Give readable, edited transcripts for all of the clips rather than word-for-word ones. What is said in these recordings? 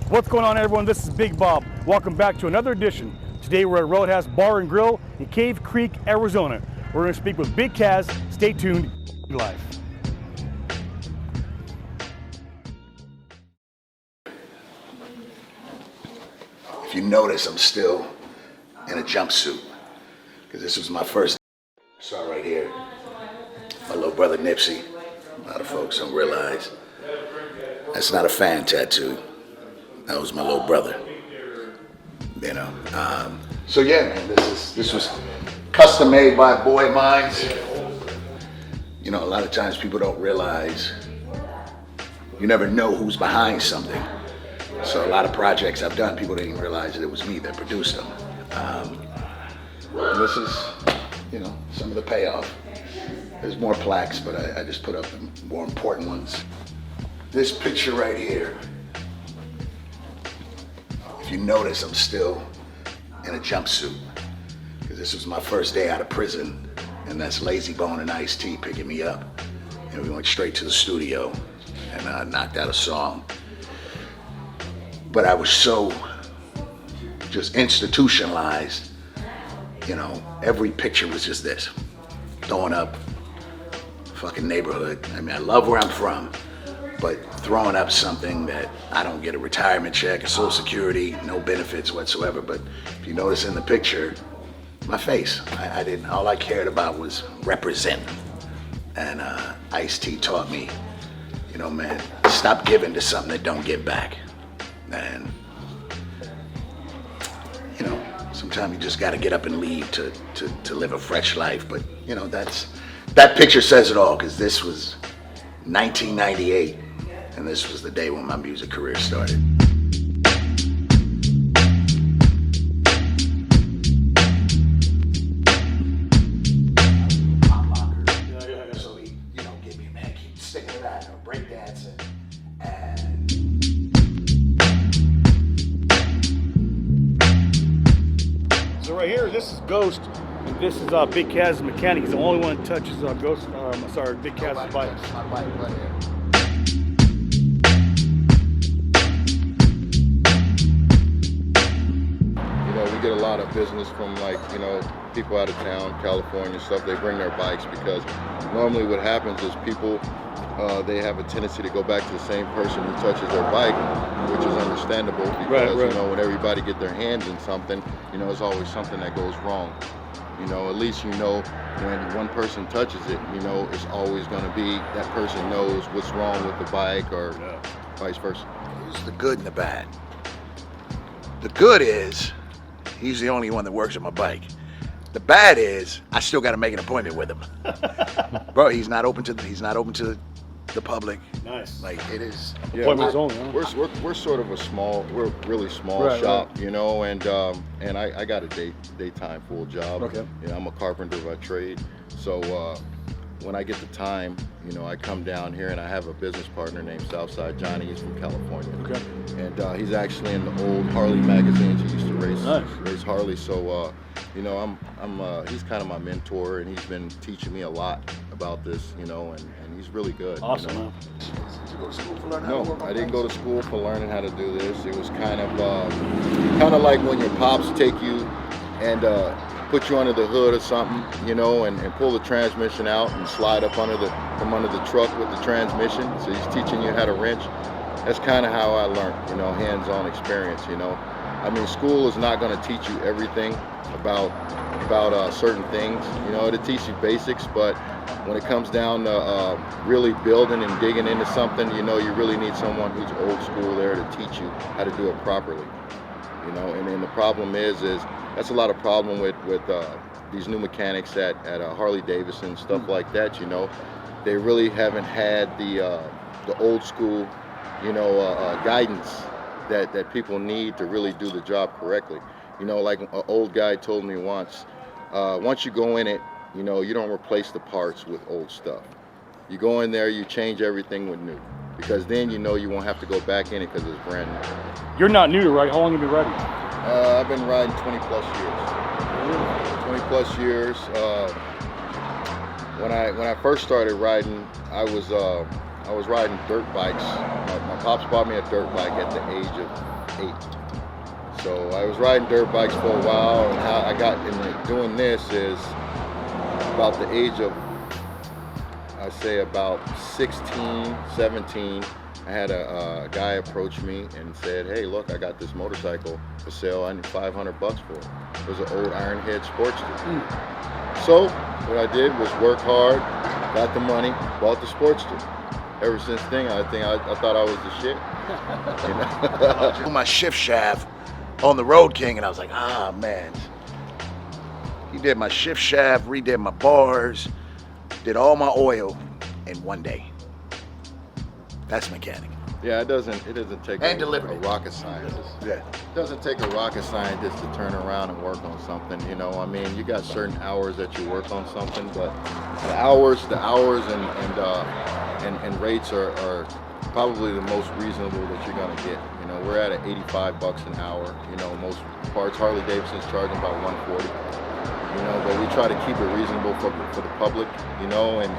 What's going on, everyone? This is Big Bob. Welcome back to another edition. Today we're at Roadhouse Bar and Grill in Cave Creek, Arizona. We're going to speak with Big Caz. Stay tuned. Live. If you notice, I'm still in a jumpsuit because this was my first. Saw right here, my little brother Nipsey. A lot of folks don't realize that's not a fan tattoo. That was my little brother. You know. So yeah, man, this was custom made by Boy Minds. You know, a lot of times people don't realize. You never know who's behind something. So a lot of projects I've done, people didn't even realize that it was me that produced them. This is, you know, some of the payoff. There's more plaques, but I just put up the more important ones. This picture right here, if you notice, I'm still in a jumpsuit because this was my first day out of prison, and that's Lazy Bone and Ice-T picking me up. And we went straight to the studio and knocked out a song. But I was so just institutionalized, you know, every picture was just this, throwing up fucking neighborhood. I mean, I love where I'm from, but throwing up something that I don't get a retirement check, a social security, no benefits whatsoever. But if you notice in the picture, my face, I didn't, all I cared about was representing. And Ice-T taught me, you know, man, stop giving to something that don't give back. And, you know, sometimes you just gotta get up and leave to live a fresh life. But, you know, that picture says it all, because this was 1998, and this was the day when my music career started. So he, you know, gave me, man, keep sticking to that, breakdancing. So right here, this is Ghost, and this is Big Caz's mechanic. He's the only one that touches Big Caz's bike. My bike right here. You know, we get a lot of business from, like, you know, people out of town, California stuff. They bring their bikes because normally what happens is people, they have a tendency to go back to the same person who touches their bike, which is understandable because, you know, when everybody get their hands in something, you know, there's always something that goes wrong. You know, at least you know when one person touches it, you know, it's always going to be that person knows what's wrong with the bike or vice versa. There's the good and the bad. The good is he's the only one that works on my bike. The bad is I still got to make an appointment with him. Bro, he's not open to the public. Nice. Like, it is. Yeah, Appointments only, huh? we're sort of we're really small shop, you know, and I got a daytime full job. Okay. You know, I'm a carpenter by trade, so when I get the time, you know, I come down here, and I have a business partner named Southside Johnny. He's from California. Okay. And he's actually in the old Harley magazines. He used to race Harley. So you know, he's kind of my mentor, and he's been teaching me a lot about this, you know, and he's really good. Awesome. You know? Did you go to school for learning? No, I didn't go to school for learning how to do this. It was kind of like when your pops take you and put you under the hood or something, you know, and pull the transmission out and slide up from under the truck with the transmission. So he's teaching you how to wrench. That's kind of how I learned, you know, hands-on experience, you know. I mean, school is not going to teach you everything about certain things, you know. It'll teach you basics, but when it comes down to really building and digging into something, you know, you really need someone who's old school there to teach you how to do it properly, you know. And then the problem is that's a lot of problem with these new mechanics at Harley Davidson, stuff like that, you know. They really haven't had the old school, you know, guidance that people need to really do the job correctly. You know, like an old guy told me once you go in it, you know, you don't replace the parts with old stuff. You go in there, you change everything with new, because then you know you won't have to go back in it because it's brand new. You're not new to riding. How long have you been riding? I've been riding 20 plus years. 20 plus years. When I first started riding, I was I was riding dirt bikes. My pops bought me a dirt bike at the age of 8. So I was riding dirt bikes for a while, and how I got into doing this is about the age of, I say about 16, 17. I had a guy approach me and said, "Hey, look, I got this motorcycle for sale. I need $500 for it." It was an old Ironhead Sportster. So what I did was work hard, got the money, bought the Sportster. Ever since then, I thought I was the shit. You know? My shift shaft on the Road King, and I was like, ah, man. He did my shift shaft, redid my bars, did all my oil in one day. That's mechanic. Yeah, it doesn't take And a delivered it. rocket scientist. Yeah. It doesn't take a rocket scientist to turn around and work on something. You know, I mean, you got certain hours that you work on something, but the hours and rates are probably the most reasonable that you're gonna get. You know, we're at $85 an hour. You know, most parts Harley Davidson's charging about $140. You know, but we try to keep it reasonable for the public. You know, and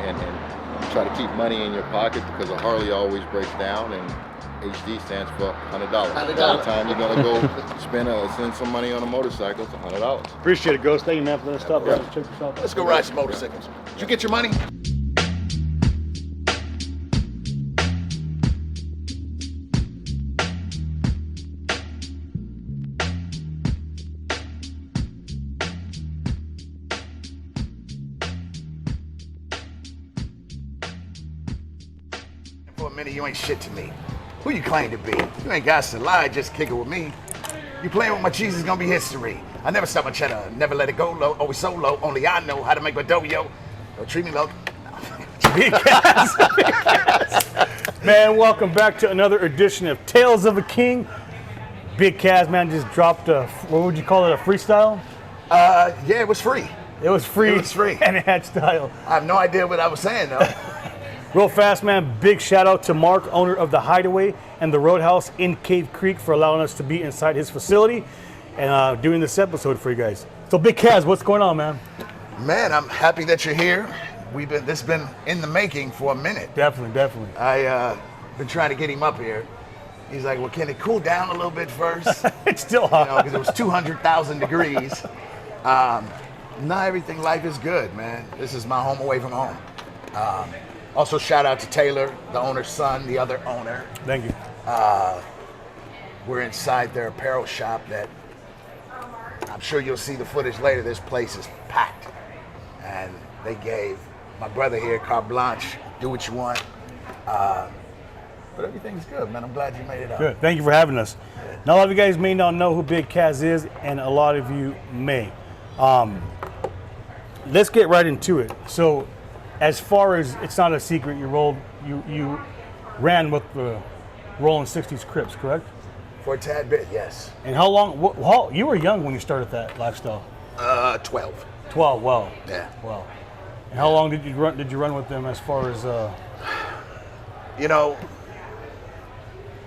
try to keep money in your pocket, because a Harley always breaks down, and HD stands for $100. By the time you're gonna go spend some money on a motorcycle, it's $100. Appreciate it, Ghost. Thank you, man, for that stuff. Yeah. Check this out. Let's go ride some motorcycles. Did you get your money? For a minute, you ain't shit to me. Who you claim to be? You ain't got to lie, just kick it with me. You playing with my cheese is gonna be history. I never stop my cheddar, never let it go low, always so low. Only I know how to make my dough, yo. Don't treat me low. Big Caz. Big Caz. Man, welcome back to another edition of Tales of a King. Big Caz, man, just dropped a, what would you call it, a freestyle? Yeah, it was free. It was free. It was free. And it had style. I have no idea what I was saying though. Real fast, man, big shout out to Mark, owner of the Hideaway and the Roadhouse in Cave Creek, for allowing us to be inside his facility and doing this episode for you guys. So Big Caz, what's going on, man? Man, I'm happy that you're here. This been in the making for a minute. Definitely. I been trying to get him up here. He's like, well, can it cool down a little bit first? It's still hot. Because it was 200,000 degrees. Not everything, life is good, man. This is my home away from home. Also, shout out to Taylor, the owner's son, the other owner. Thank you. We're inside their apparel shop that I'm sure you'll see the footage later. This place is packed. And they gave my brother here carte blanche, do what you want. But everything's good, man. I'm glad you made it up. Good. Thank you for having us. Now, a lot of you guys may not know who Big Caz is, and a lot of you may. Let's get right into it. So, as far as, it's not a secret, you ran with the Rolling 60s Crips, correct? For a tad bit, yes. And how long? You were young when you started that lifestyle. 12. 12. Wow. Yeah. Wow. And how long did you run with them? As far as You know,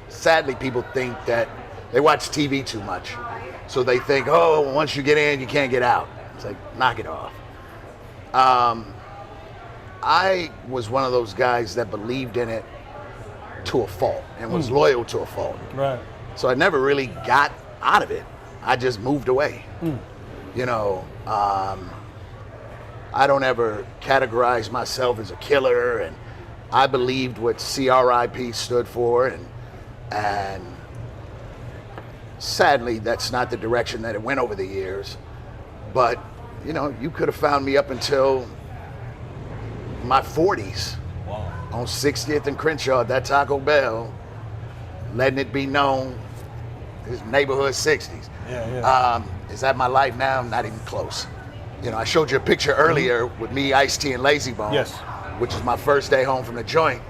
sadly, people think that they watch TV too much, so they think, oh, once you get in, you can't get out. It's like, knock it off. I was one of those guys that believed in it to a fault and was loyal to a fault. right? So I never really got out of it. I just moved away. You know, I don't ever categorize myself as a killer, and I believed what CRIP stood for, and sadly, that's not the direction that it went over the years. But, you know, you could have found me up until my 40s. Wow. On 60th and Crenshaw at that Taco Bell, letting it be known, this neighborhood 60s. Yeah. Is that my life now? Not even close. You know, I showed you a picture earlier with me, Ice-T, and Lazy Bone. Yes. Which is my first day home from the joint.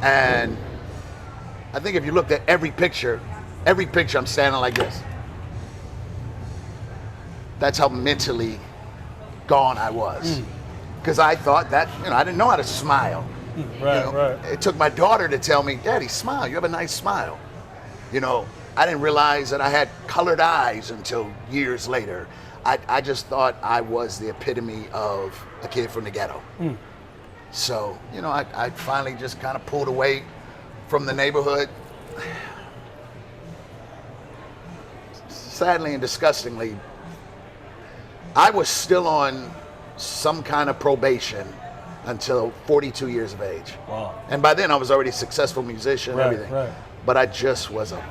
And I think if you looked at every picture I'm standing like this. That's how mentally gone I was. Because I thought that, you know, I didn't know how to smile. Right. You know, it took my daughter to tell me, Daddy, smile, you have a nice smile. You know, I didn't realize that I had colored eyes until years later. I just thought I was the epitome of a kid from the ghetto. So, you know, I finally just kind of pulled away from the neighborhood. Sadly and disgustingly, I was still on some kind of probation until 42 years of age. Wow. And by then I was already a successful musician and Right, everything. right. But I just wasn't.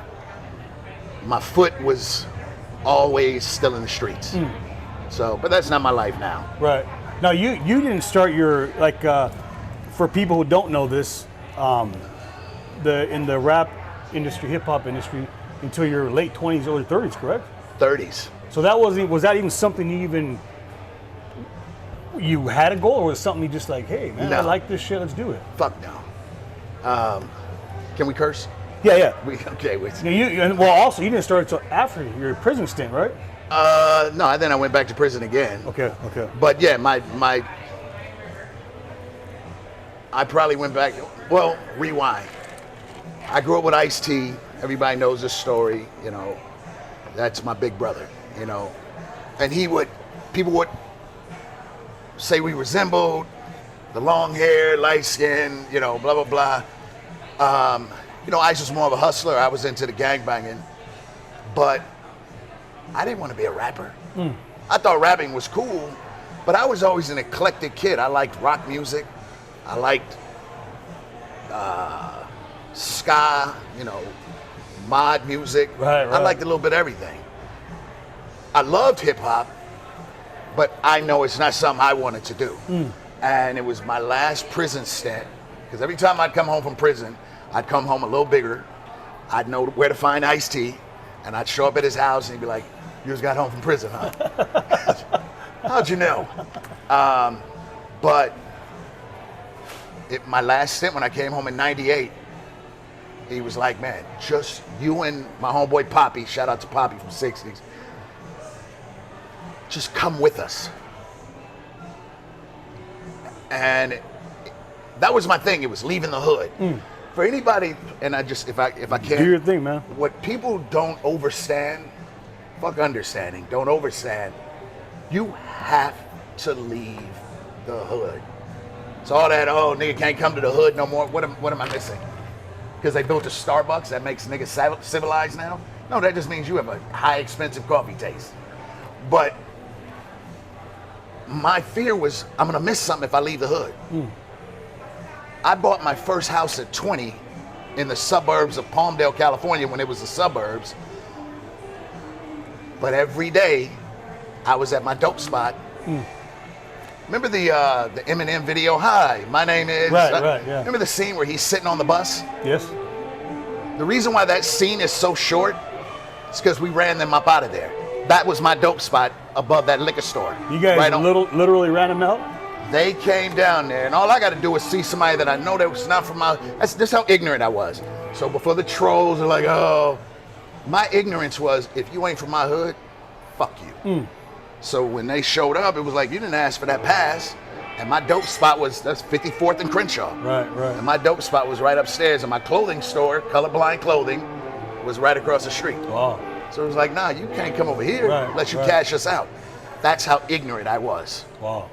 My foot was always still in the streets. So, but that's not my life now. Right. Now you didn't start your like for people who don't know this, in the rap industry, hip hop industry, until your late 20s, early 30s, correct? 30s. So was that even something you had a goal, or was it something you just like, hey man, I No. like this shit, let's do it? Fuck no. Can we curse? Yeah. Okay. Well, also you didn't start until after your prison stint, right? No, then I went back to prison again. Okay. But yeah, I probably went back. Well, rewind. I grew up with Ice-T. Everybody knows this story. You know, that's my big brother. You know, and people would say we resembled, the long hair, light skin. You know, blah blah blah. You know, Ice was more of a hustler. I was into the gangbanging, but I didn't want to be a rapper. I thought rapping was cool, but I was always an eclectic kid. I liked rock music. I liked ska, you know, mod music. Right. I liked a little bit of everything. I loved hip hop, but I know it's not something I wanted to do. And it was my last prison stint, because every time I'd come home from prison, I'd come home a little bigger. I'd know where to find Ice-T, and I'd show up at his house and he'd be like, "You just got home from prison, huh?" How'd you know? But my last stint, when I came home in '98, he was like, "Man, just you and my homeboy Poppy, shout out to Poppy from 60s, just come with us." And that was my thing. It was leaving the hood. For anybody, and I just, if I can, Do your thing, man. what people don't understand, fuck understanding, don't understand, you have to leave the hood. It's all that, oh, nigga can't come to the hood no more. What am I missing? Because they built a Starbucks that makes niggas civilized now? No, that just means you have a high expensive coffee taste. But my fear was I'm gonna miss something if I leave the hood. I bought my first house at 20 in the suburbs of Palmdale, California, when it was the suburbs. But every day I was at my dope spot. Remember the Eminem video? Hi, my name is. Right, yeah. Remember the scene where he's sitting on the bus? Yes. The reason why that scene is so short is because we ran them up out of there. That was my dope spot above that liquor store. You guys right on. literally ran him out? They came down there, and all I got to do was see somebody that I know that was not from my. That's how ignorant I was. So before the trolls are like, oh, my ignorance was, if you ain't from my hood, fuck you. So when they showed up, it was like, you didn't ask for that pass. And my dope spot that's 54th and Crenshaw. Right. And my dope spot was right upstairs, and my clothing store, Colorblind Clothing, was right across the street. Wow. So it was like, nah, you can't come over here unless you cash us out. That's how ignorant I was. Wow.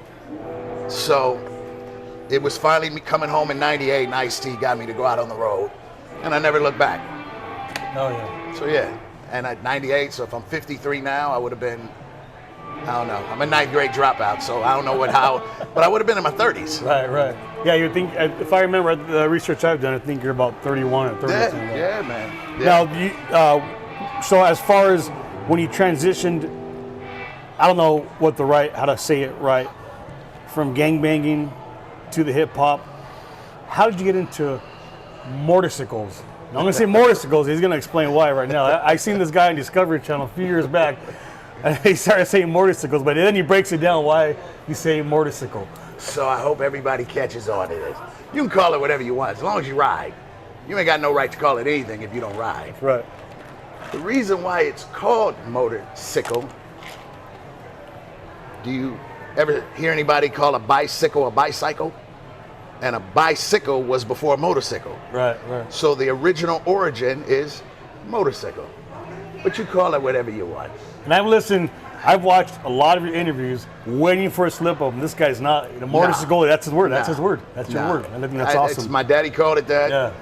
So it was finally me coming home in '98, and Ice-T got me to go out on the road, and I never looked back. Oh yeah. So yeah, and at '98, so if I'm 53 now, I would have been, I don't know, I'm a ninth grade dropout, so I don't know but I would have been in my 30s. Right. Yeah, you think, if I remember the research I've done, I think you're about 31 or 30. Yeah, man. Yeah. Now, so as far as when you transitioned, I don't know how to say it right, from gangbanging to the hip hop, how did you get into motorcycles? Now, I'm gonna say motorcycles. He's gonna explain why right now. I seen this guy on Discovery Channel a few years back, and he started saying motorcycles, but then he breaks it down why you say motorcycle. So I hope everybody catches on to this. You can call it whatever you want, as long as you ride. You ain't got no right to call it anything if you don't ride. Right. The reason why it's called motorcycle, do you ever hear anybody call a bicycle a bicycle? And a bicycle was before a motorcycle. Right. So the original origin is motorcycle. But you call it whatever you want. And I've listened I've watched a lot of your interviews waiting for a slip up, and this guy's not. The motorcycle goalie, that's his word. That's his word. That's your word. I think that's awesome. It's, my daddy called it that. Yeah.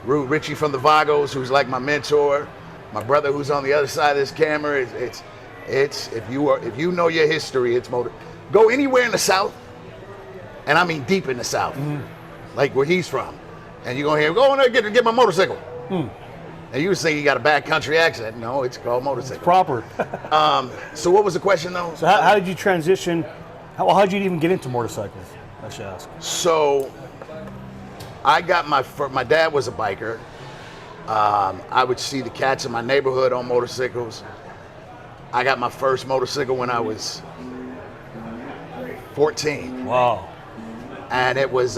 Richie from the Vagos, who's like my mentor. My brother, who's on the other side of this camera. It's if you know your history, it's motor. Go anywhere in the South, and I mean deep in the South, like where he's from, and you're gonna hear, go in there get my motorcycle. And you say you got a bad country accent. No, it's called motorcycle. It's proper. So what was the question though? So how did you transition? How did you even get into motorcycles? I should ask. So I got my dad was a biker. I would see the cats in my neighborhood on motorcycles. I got my first motorcycle when I was 14. Wow. And it was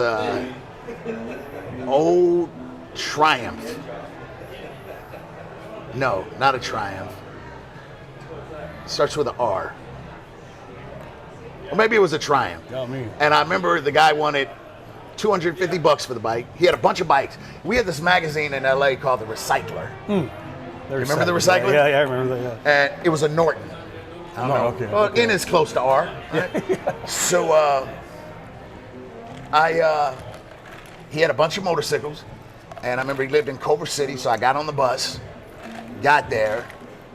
old Triumph. No, not a Triumph. Starts with an R. Or maybe it was a Triumph. Got me. And I remember the guy wanted $250 for the bike. He had a bunch of bikes. We had this magazine in LA called The Recycler. Remember The Recycler? Yeah, I remember that. Yeah. And it was a Norton. I don't know. Okay. Well, Okay. N is close to R. Right? So he had a bunch of motorcycles, and I remember he lived in Culver City, so I got on the bus, got there,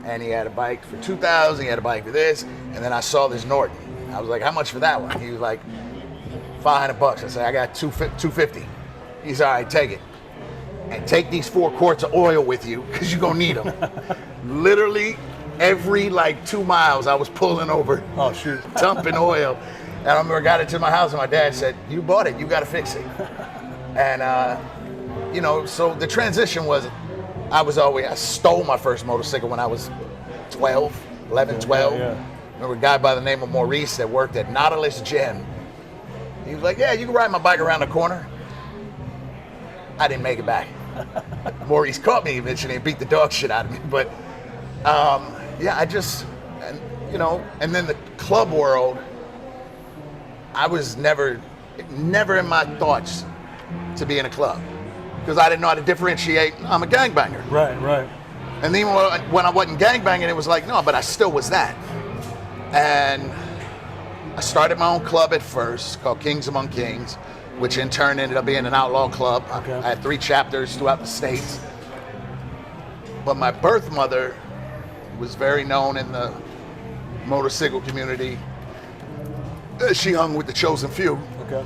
and he had a bike for $2,000, he had a bike for this, and then I saw this Norton. I was like, how much for that one? He was like, $500. I said, I got $250. He's all right, take it. And take these 4 quarts of oil with you, because you're going to need them. Literally, every 2 miles, I was pulling over, Oh, shoot. dumping oil. And I remember I got it to my house, and my dad said, you bought it, you got to fix it. And, so the transition was, I stole my first motorcycle when I was 11, 12. Yeah. Remember a guy by the name of Maurice that worked at Nautilus Gym. He was like, yeah, you can ride my bike around the corner. I didn't make it back. Maurice caught me eventually and beat the dog shit out of me. But and then the club world, I was never in my thoughts to be in a club because I didn't know how to differentiate. I'm a gangbanger. Right. And then when I wasn't gangbanging, it was like, no, but I still was that. And I started my own club at first called Kings Among Kings, which in turn ended up being an outlaw club. Okay. I had 3 chapters throughout the States. But my birth mother was very known in the motorcycle community. She hung with the chosen few. Okay.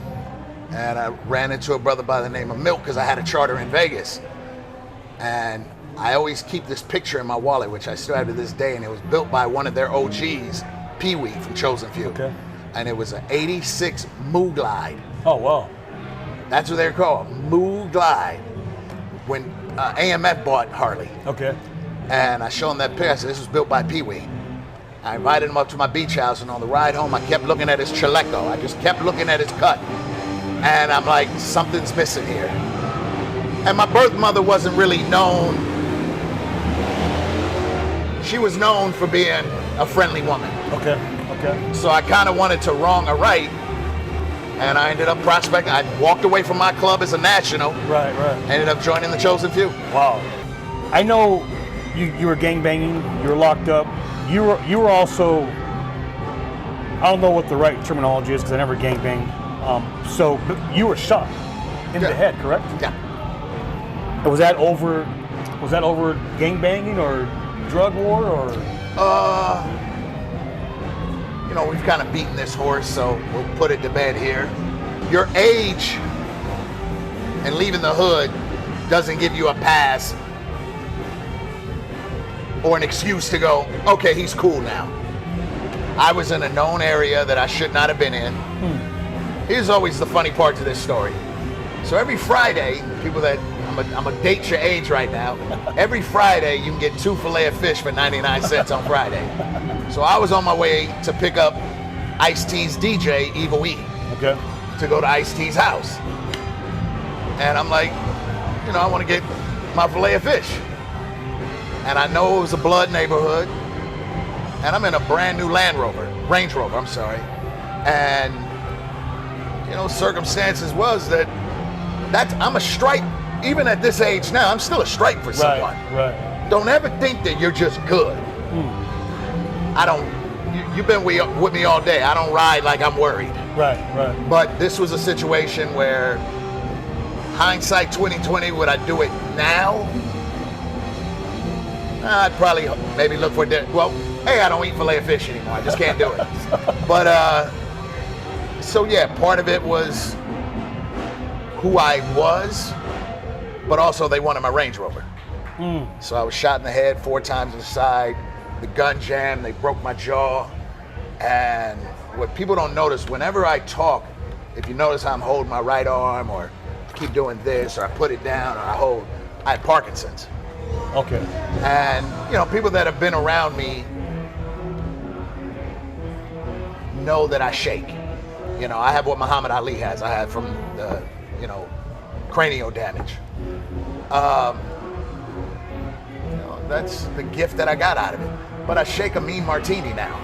And I ran into a brother by the name of Milk because I had a charter in Vegas. And I always keep this picture in my wallet, which I still have to this day, and it was built by one of their OGs, Pee Wee from Chosen Few. Okay. And it was an 86 Moo Glide. Oh, wow. That's what they're called, Moo Glide. When AMF bought Harley. Okay. And I showed him that picture. I said, this was built by Pee Wee. I invited him up to my beach house, and on the ride home, I kept looking at his chaleco. I just kept looking at his cut. And I'm like, something's missing here. And my birth mother wasn't really known. She was known for being a friendly woman. Okay. So I kind of wanted to wrong a right. And I ended up prospecting. I walked away from my club as a national. Right. Ended up joining the Chosen Few. Wow. I know you were gangbanging, you were locked up. You were also, I don't know what the right terminology is because I never gangbanged. But you were shot in the head, correct? Yeah. Was that over gangbanging or drug war or? We've kind of beaten this horse, so we'll put it to bed here. Your age and leaving the hood doesn't give you a pass or an excuse to go, okay, he's cool now. I was in a known area that I should not have been in. Here's always the funny part to this story. So every Friday, people that, I'm gonna date your age right now. Every Friday, you can get 2 fillet of fish for 99 cents on Friday. So I was on my way to pick up Ice-T's DJ, Evil E, Okay. to go to Ice-T's house. And I'm like, I want to get my fillet of fish. And I know it was a blood neighborhood. And I'm in a brand new Range Rover, I'm sorry. And, circumstances was that I'm a stripe. Even at this age now, I'm still a stripe for someone. Right. Don't ever think that you're just good. I don't you've been with me all day. I don't ride like I'm worried. Right. But this was a situation where, hindsight 2020, would I do it now? I'd probably maybe look for dinner. Well, hey, I don't eat filet of fish anymore. I just can't do it. But so yeah, part of it was who I was, but also they wanted my Range Rover. So I was shot in the head 4 times in the side. The gun jammed. They broke my jaw. And what people don't notice, whenever I talk, if you notice how I'm holding my right arm, or keep doing this, or I put it down, or I had Parkinson's. Okay. And people that have been around me know that I shake. I have what Muhammad Ali has. I have from the cranial damage. That's the gift that I got out of it. But I shake a mean martini now.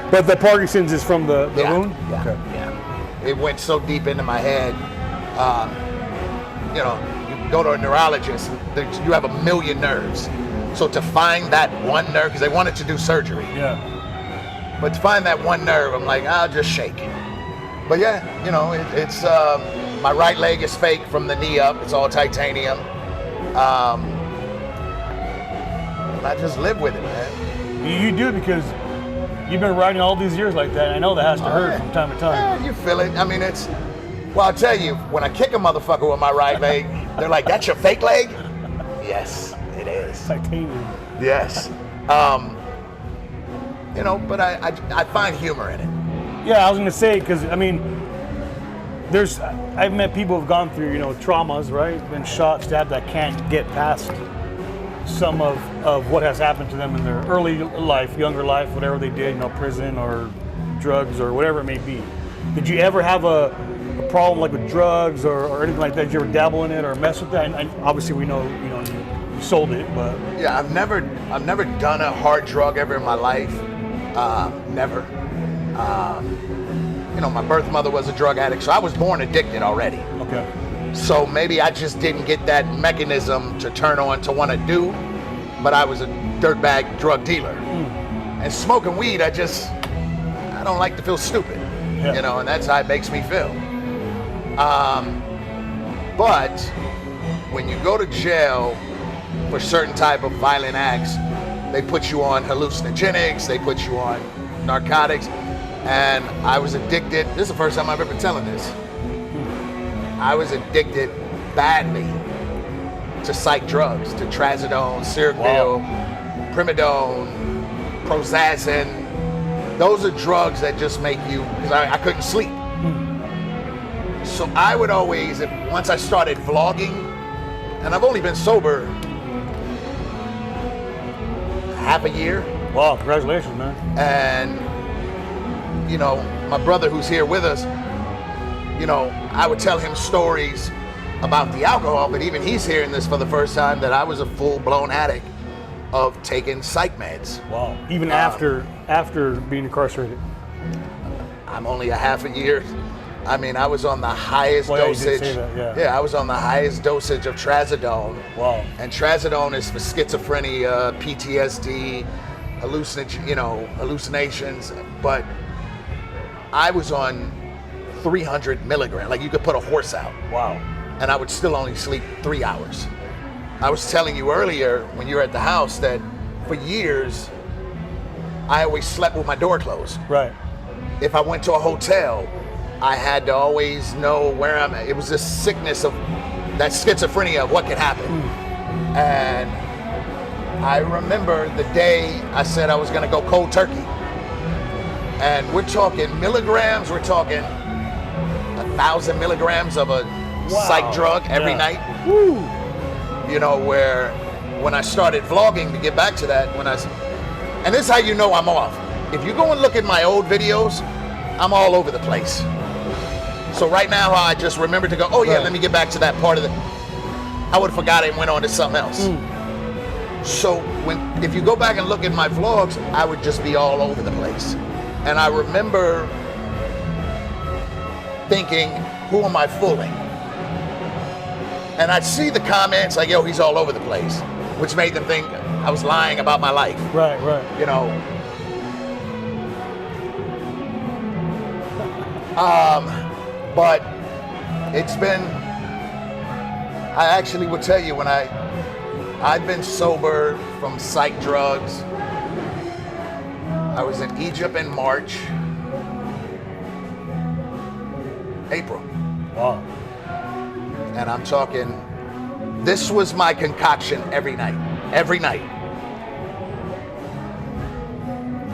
But the Parkinson's is from the wound? Yeah, okay. Yeah. It went so deep into my head. You go to a neurologist, you have 1 million nerves. So to find that one nerve, because they wanted to do surgery. Yeah. But to find that one nerve, I'm like, I'll just shake. But yeah, it's my right leg is fake from the knee up. It's all titanium. And I just live with it, man. You do, because you've been riding all these years like that. And I know that has to hurt from time to time. Yeah, you feel it. I mean, well, I'll tell you, when I kick a motherfucker with my right leg, they're like, that's your fake leg? Yes, it is. Titanium. Yes. But I find humor in it. Yeah, I was gonna say, because I mean, I've met people who've gone through traumas, right? Been shot, stabbed, that can't get past some of what has happened to them in their early life, younger life, whatever they did, prison or drugs or whatever it may be. Did you ever have a problem like with drugs or anything like that? Did you ever dabble in it or mess with that? And obviously we know you sold it, but yeah, I've never done a hard drug ever in my life. Never. My birth mother was a drug addict, so I was born addicted already. Okay. So maybe I just didn't get that mechanism to turn on to want to do, but I was a dirtbag drug dealer. And smoking weed, I don't like to feel stupid, and that's how it makes me feel. But when you go to jail for certain type of violent acts, they put you on hallucinogenics, they put you on narcotics, and I was addicted. This is the first time I've ever telling this. I was addicted badly to psych drugs, to trazodone, Seroquel, primidone, Prozazin. Those are drugs that just make you, because I couldn't sleep. So I would always, once I started vlogging, and I've only been sober half a year. Wow, congratulations, man. And, my brother who's here with us, I would tell him stories about the alcohol, but even he's hearing this for the first time, that I was a full-blown addict of taking psych meds. Wow. Even after being incarcerated? I'm only a half a year. I mean, I was on the highest dosage. You did say that, Yeah, I was on the highest dosage of trazodone. Wow. And trazodone is for schizophrenia, PTSD, hallucinations. But I was on 300 milligrams. Like, you could put a horse out. Wow. And I would still only sleep 3 hours. I was telling you earlier when you were at the house that for years, I always slept with my door closed. Right. If I went to a hotel, I had to always know where I'm at. It was this sickness of that schizophrenia of what could happen. And I remember the day I said I was gonna go cold turkey. And we're talking milligrams, we're talking 1,000 milligrams of a psych drug every night. Woo. Where when I started vlogging, to get back to that, and this is how you know I'm off. If you go and look at my old videos, I'm all over the place. So right now, I just remembered to go, let me get back to that part of it. I would have forgot it and went on to something else. So if you go back and look at my vlogs, I would just be all over the place. And I remember thinking, who am I fooling? And I'd see the comments like, yo, he's all over the place. which made them think I was lying about my life. Right, right. You know. But it's been, I actually would tell you when I've been sober from psych drugs. I was in Egypt in March, April. Wow. And I'm talking, this was my concoction every night.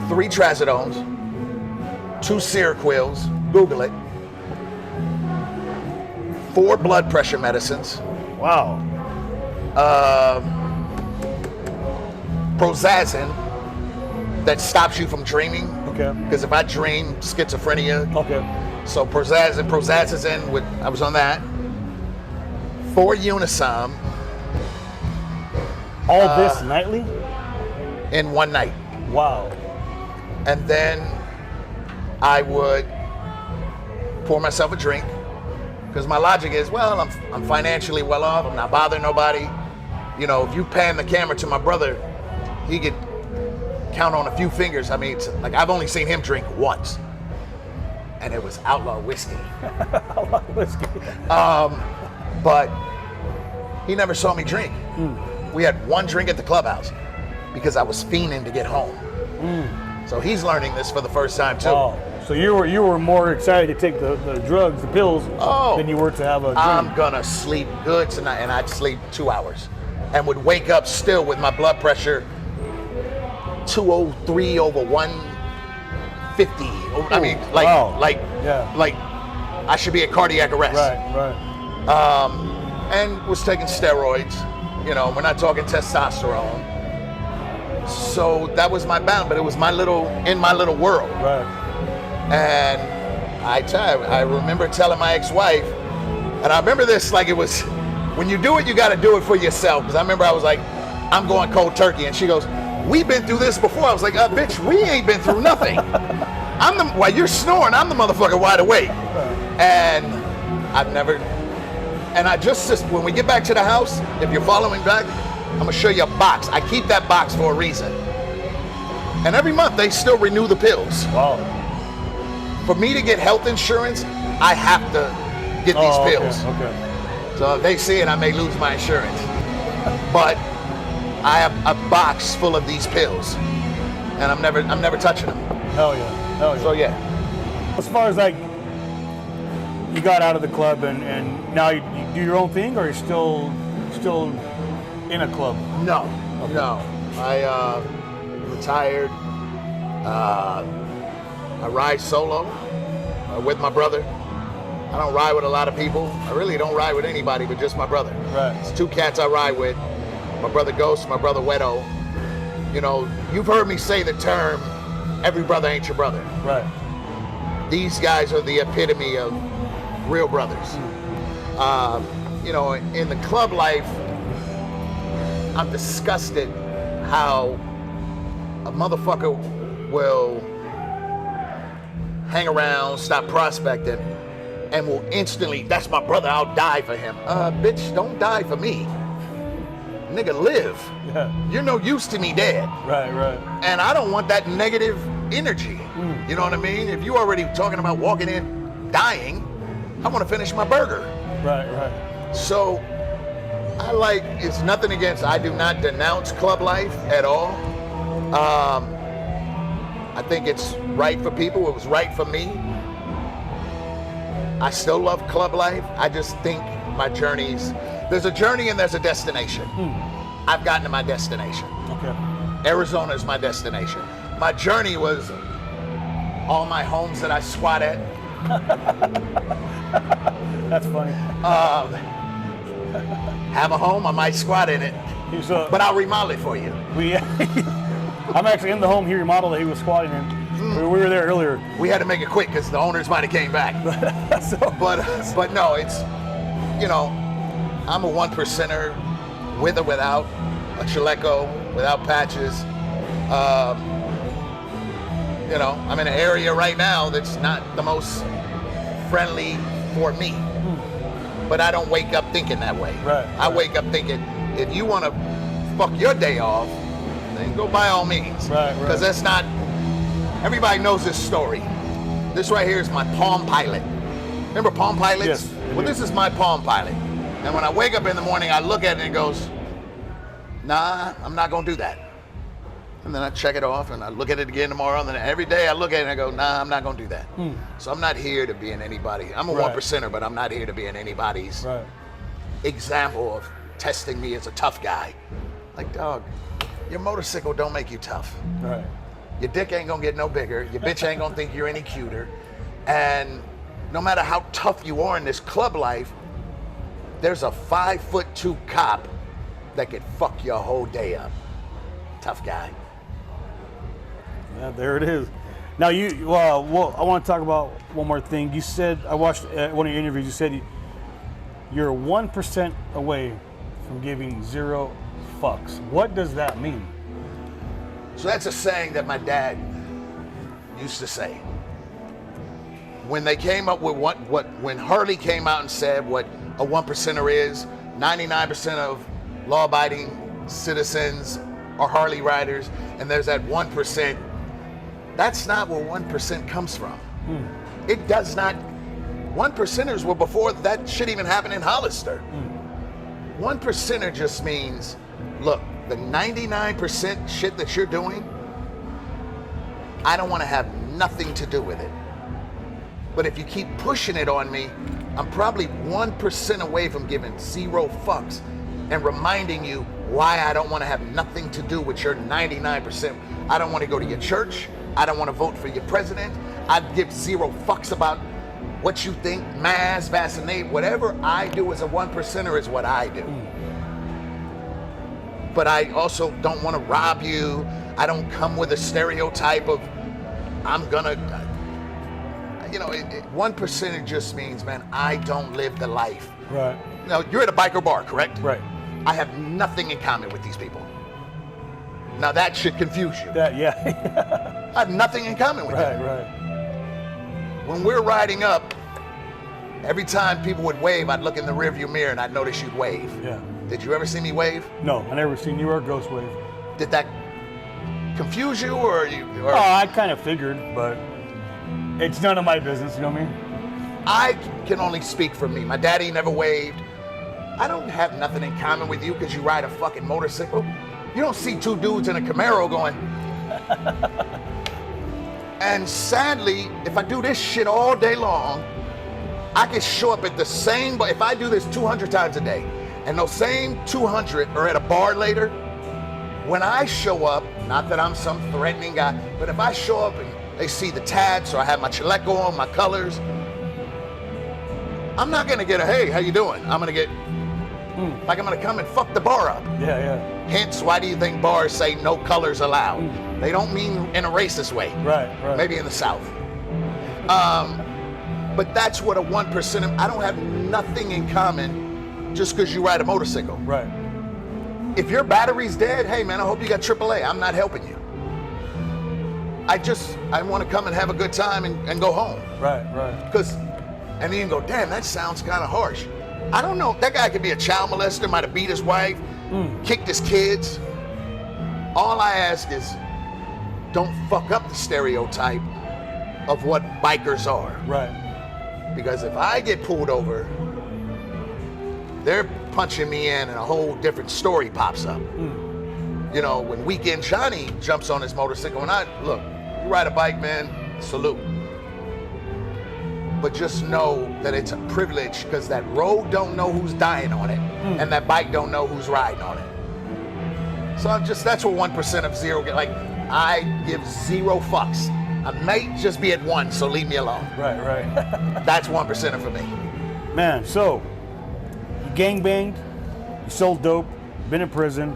3 Trazodones, 2 Seroquels, Google it, 4 blood pressure medicines, Wow. Prozazin that stops you from dreaming. Okay. Because if I dream, schizophrenia. Okay. So Prozazin, I was on that. 4 Unisom All this nightly? in one night. Wow. And then I would pour myself a drink because my logic is, well, I'm financially well off. I'm not bothering nobody. You know, if you pan the camera to my brother, he could count on a few fingers. I mean, it's like I've only seen him drink once, and it was outlaw whiskey. Outlaw whiskey. But he never saw me drink. We had 1 drink at the clubhouse because I was fiending to get home. So he's learning this for the first time too. Oh, so you were more excited to take the drugs, the pills, than you were to have a drink. I'm gonna sleep good tonight, and I'd sleep 2 hours, and would wake up still with my blood pressure 203 over 150. I mean, like I should be at cardiac arrest. Right. And was taking steroids. You know, we're not talking testosterone. So that was my bound, but it was in my little world. Right. And I remember telling my ex-wife, and I remember this like it was, when you do it, you got to do it for yourself. Because I remember I was like, I'm going cold turkey, and she goes, we've been through this before. I was like, bitch, we ain't been through nothing. While you're snoring, I'm the motherfucker wide awake. And I've never, and I just when we get back to the house, if you're following back, I'm gonna show you a box. I keep that box for a reason. And every month they still renew the pills. Wow. For me to get health insurance, I have to get these pills. Okay. So if they see it, I may lose my insurance. But I have a box full of these pills, and I'm never touching them. Hell yeah. So yeah. As far as like, you got out of the club and now you do your own thing, or you're still in a club? No. I retired. I ride solo with my brother. I don't ride with a lot of people. I really don't ride with anybody but just my brother. Right. It's 2 cats I ride with. My brother Ghost, my brother Wedo. You know, you've heard me say the term, every brother ain't your brother. Right. These guys are the epitome of real brothers. You know, in the club life, I'm disgusted how a motherfucker will hang around, stop prospecting, and will instantly, that's my brother, I'll die for him. Bitch, don't die for me. Nigga, live. Yeah. You're no use to me dead. Right. And I don't want that negative energy. You know what I mean? If you already talking about walking in, dying, I want to finish my burger. Right. So it's nothing against, I do not denounce club life at all. I think it's right for people. It was right for me. I still love club life. I just think there's a journey and there's a destination. I've gotten to my destination. Okay. Arizona is my destination. My journey was all my homes that I squat at. That's funny. Have a home, I might squat in it, but I'll remodel it for you. I'm actually in the home he remodeled that he was squatting in. We were there earlier. We had to make it quick because the owners might have came back. But no, it's, you know, I'm a 1%er with or without a chaleco, without patches. You know, I'm in an area right now that's not the most friendly for me. But I don't wake up thinking that way. Right. I wake up thinking, if you want to fuck your day off, then go by all means. Right. Because that's not, everybody knows this story. This right here is my Palm Pilot. Remember Palm Pilots? Yes. Well, this is my Palm Pilot. And when I wake up in the morning, I look at it and it goes, nah, I'm not gonna do that. And then I check it off and I look at it again tomorrow. And then every day I look at it and I go, nah, I'm not gonna do that. So I'm not here to be in anybody. I'm a Right. 1%er, but I'm not here to be in anybody's Right. example of testing me as a tough guy. Like, dog, your motorcycle don't make you tough. Right. Your dick ain't gonna get no bigger. Your bitch ain't gonna think you're any cuter. And no matter how tough you are in this club life, there's a 5'2" cop that could fuck your whole day up. Tough guy. Yeah, there it is. Now well, I want to talk about one more thing. You said, I watched one of your interviews, you said you're 1% away from giving 0 fucks. What does that mean? So that's a saying that my dad used to say. When they came up with when Hurley came out and said what a 1%er is, 99% of law-abiding citizens are Harley riders, and there's that 1%. That's not where 1% comes from. It does not. 1%ers were before that shit even happened in Hollister. 1%er just means, look, the 99% shit that you're doing, I don't want to have nothing to do with it. But if you keep pushing it on me, I'm probably 1% away from giving 0 fucks and reminding you why I don't want to have nothing to do with your 99%. I don't want to go to your church. I don't want to vote for your president. I'd give 0 fucks about what you think, mask, vaccinate, whatever I do as a 1%er is what I do. But I also don't want to rob you. I don't come with a stereotype of I'm gonna, 1%er just means, man, I don't live the life. Right. Now, you're at a biker bar, correct? Right. I have nothing in common with these people. Now that should confuse you. Yeah. I have nothing in common with them. Right. When we're riding up, every time people would wave, I'd look in the rearview mirror and I'd notice you'd wave. Yeah. Did you ever see me wave? No, I never seen you or Ghost Wave. Did that confuse you or you? Oh, I kind of figured, but it's none of my business, you know what I mean? I can only speak for me. My daddy never waved. I don't have nothing in common with you because you ride a fucking motorcycle. You don't see 2 dudes in a Camaro going. And sadly, if I do this shit all day long, I can show up at the same, but if I do this 200 times a day, and those same 200 are at a bar later, when I show up, not that I'm some threatening guy, but if I show up and they see the tats or I have my chaleco on, my colors, I'm not gonna get a, hey, how you doing? I'm gonna get, like I'm gonna come and fuck the bar up. Yeah. Hence, why do you think bars say no colors allowed? They don't mean in a racist way. Right. Maybe in the South. But that's what a 1%, I don't have nothing in common just because you ride a motorcycle. Right. If your battery's dead, hey man, I hope you got AAA. I'm not helping you. I want to come and have a good time and go home. Right. And then you can go, damn, that sounds kind of harsh. I don't know, that guy could be a child molester, might have beat his wife, kicked his kids. All I ask is, don't fuck up the stereotype of what bikers are. Right. Because if I get pulled over, they're punching me in and a whole different story pops up. When Weekend Johnny jumps on his motorcycle, and look, you ride a bike, man, salute. But just know that it's a privilege because that road don't know who's dying on it, and that bike don't know who's riding on it. So that's what 1% of 0 get. Like, I give 0 fucks. I may just be at 1, so leave me alone. Right. That's 1%er for me. Man, so you gangbanged, you sold dope, been in prison,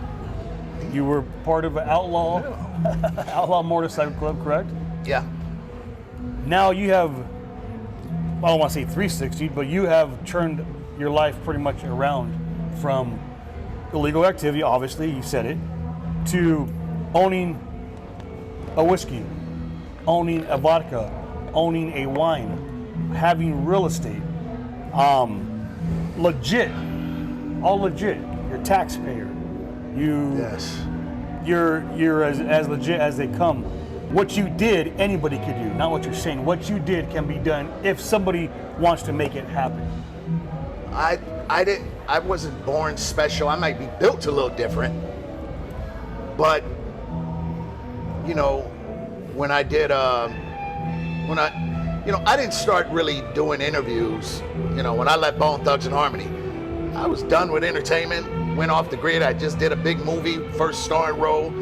you were part of an outlaw motorcycle club, correct? Yeah. Now you have, I don't want to say 360, but you have turned your life pretty much around from illegal activity, obviously, you said it, to owning a whiskey, owning a vodka, owning a wine, having real estate, legit, all legit. You're a taxpayer. Yes. You're as legit as they come. What you did, anybody could do. Not what you're saying. What you did can be done if somebody wants to make it happen. I wasn't born special. I might be built a little different, but you know, when I did, I didn't start really doing interviews. You know, when I left Bone Thugs and Harmony, I was done with entertainment. Went off the grid. I just did a big movie, first starring role,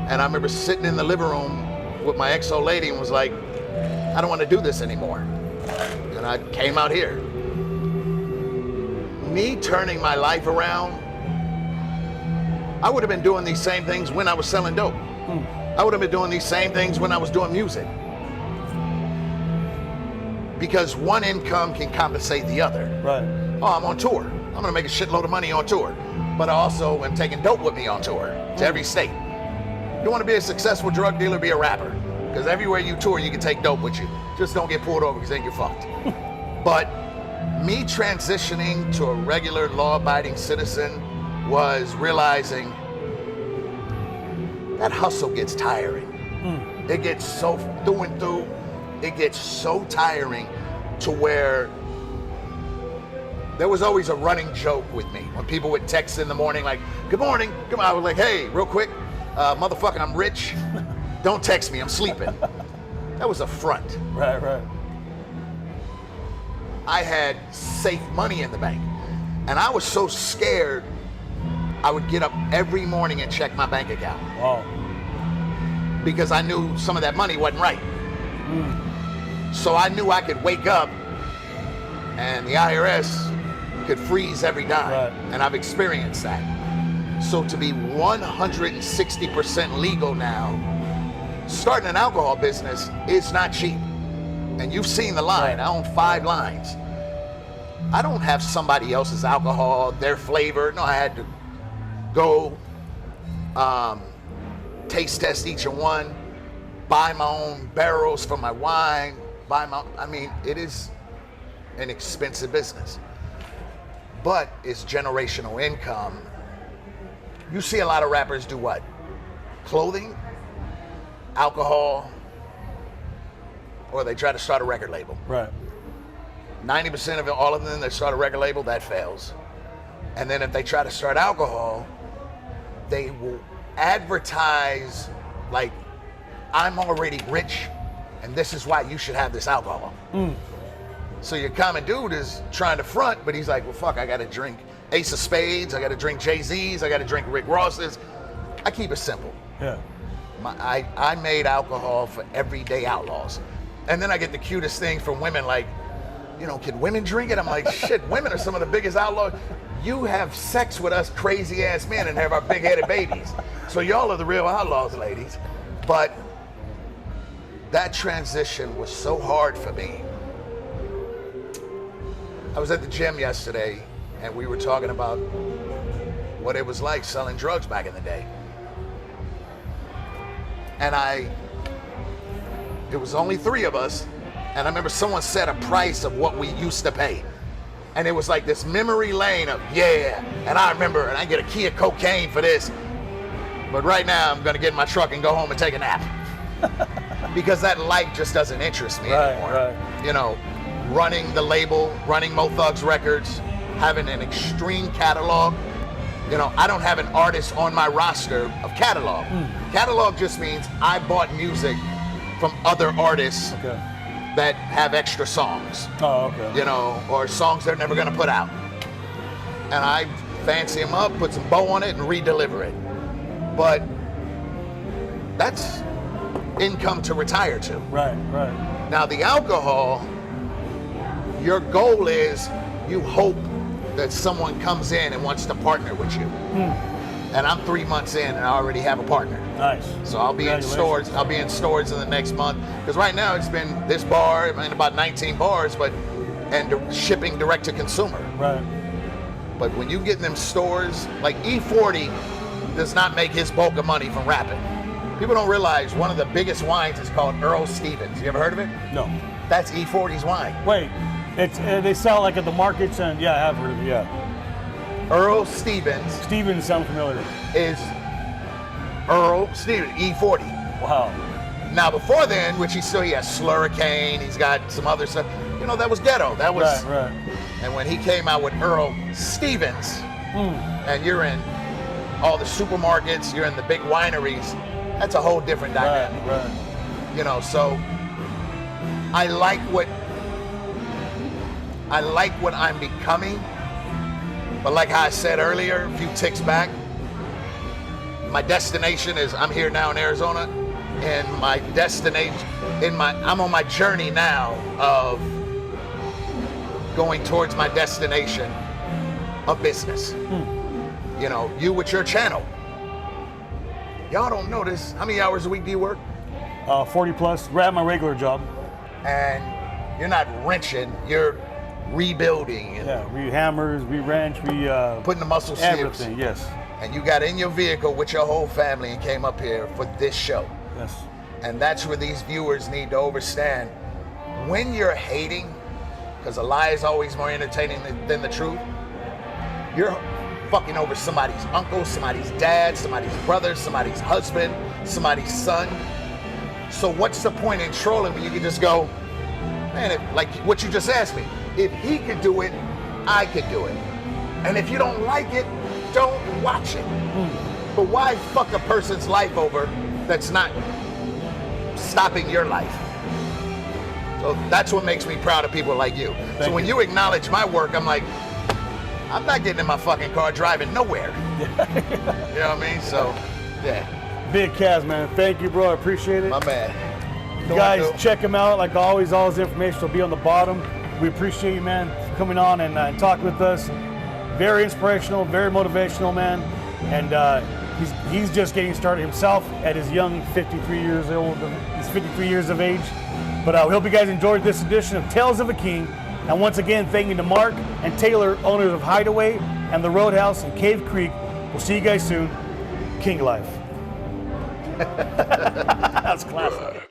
and I remember sitting in the living room with my ex-old lady and was like, I don't want to do this anymore. And I came out here. Me turning my life around, I would have been doing these same things when I was selling dope. I would have been doing these same things when I was doing music. Because one income can compensate the other. Right. Oh, I'm on tour. I'm gonna make a shitload of money on tour. But I also am taking dope with me on tour to every state. You wanna be a successful drug dealer, be a rapper. Because everywhere you tour, you can take dope with you. Just don't get pulled over because then you're fucked. But me transitioning to a regular law-abiding citizen was realizing that hustle gets tiring. It gets so it gets so tiring to where there was always a running joke with me when people would text in the morning like, good morning, come on. I was like, hey, real quick, motherfucker, I'm rich. Don't text me, I'm sleeping. That was a front. Right. I had safe money in the bank. And I was so scared, I would get up every morning and check my bank account. Wow. Because I knew some of that money wasn't right. So I knew I could wake up and the IRS could freeze every dime. Right. And I've experienced that. So to be 160% legal now, starting an alcohol business is not cheap. And you've seen the line. I own 5 lines. I don't have somebody else's alcohol, their flavor. No, I had to go taste test each one, buy my own barrels for my wine, it is an expensive business. But it's generational income. You see a lot of rappers do what? Clothing, alcohol, or they try to start a record label. Right. 90% of all of them that start a record label, that fails. And then if they try to start alcohol, they will advertise like, I'm already rich and this is why you should have this alcohol. So your common dude is trying to front, but he's like, well, fuck, I gotta drink Ace of Spades, I gotta drink Jay-Z's, I gotta drink Rick Ross's. I keep it simple. Yeah. I made alcohol for everyday outlaws. And then I get the cutest things from women like, can women drink it? I'm like, shit, women are some of the biggest outlaws. You have sex with us crazy ass men and have our big headed babies. So y'all are the real outlaws, ladies. But that transition was so hard for me. I was at the gym yesterday and we were talking about what it was like selling drugs back in the day. And it was only 3 of us. And I remember someone said a price of what we used to pay. And it was like this memory lane of, yeah. And I remember, and I get a key of cocaine for this. But right now I'm gonna get in my truck and go home and take a nap. Because that life just doesn't interest me anymore. Right. Running the label, running Mo Thugs Records, having an extreme catalog. I don't have an artist on my roster of catalog. Catalog just means I bought music from other artists that have extra songs. Oh, okay. Or songs they're never gonna put out. And I fancy them up, put some bow on it, and re-deliver it. But that's income to retire to. Right. Now the alcohol, your goal is you hope that someone comes in and wants to partner with you. And I'm 3 months in and I already have a partner. Nice. So I'll be in stores. I'll be in stores in the next month. Because right now it's been this bar and about 19 bars, and shipping direct to consumer. Right. But when you get in them stores, like E40 does not make his bulk of money from rapping. People don't realize one of the biggest wines is called Earl Stevens. You ever heard of it? No. That's E40's wine. Wait, it's they sell like at the markets and yeah, I have heard of it, yeah. Earl Stevens Steven sound familiar. is Earl Stevens, E40. Wow. Now before then, which he has Slurricane, he's got some other stuff. You know, that was ghetto. That was Right. And when he came out with Earl Stevens, and you're in all the supermarkets, you're in the big wineries, that's a whole different dynamic. Right. You know, so I like what I'm becoming, but like how I said earlier, a few ticks back, my destination is I'm here now in Arizona, and my destination I'm on my journey now of going towards my destination of business. You know, you with your channel. Y'all don't know this. How many hours a week do you work? 40 plus. Right at my regular job. And you're not wrenching, you're rebuilding. And Yeah, we hammers, we wrench, we putting the muscle sleeves. everything. Yes. And you got in your vehicle with your whole family and came up here for this show. Yes. And that's where these viewers need to understand. When you're hating, because a lie is always more entertaining than the truth, you're fucking over somebody's uncle, somebody's dad, somebody's brother, somebody's husband, somebody's son. So what's the point in trolling when you can just go, man, like what you just asked me, if he could do it, I could do it. And if you don't like it, don't watch it. But why fuck a person's life over that's not stopping your life? So that's what makes me proud of people like you. So when you acknowledge my work, I'm like, I'm not getting in my fucking car driving nowhere. You know what I mean? So, yeah. Big Caz, man. Thank you, bro. I appreciate it. My man. You guys, check him out. Like always, all his information will be on the bottom. We appreciate you, man, for coming on and talking with us. Very inspirational, very motivational, man. And he's just getting started himself at his young 53 years old. He's 53 years of age. But I hope you guys enjoyed this edition of Tales of a King. And once again, thank you to Mark and Taylor, owners of Hideaway and the Roadhouse in Cave Creek. We'll see you guys soon. King Life. That's classic.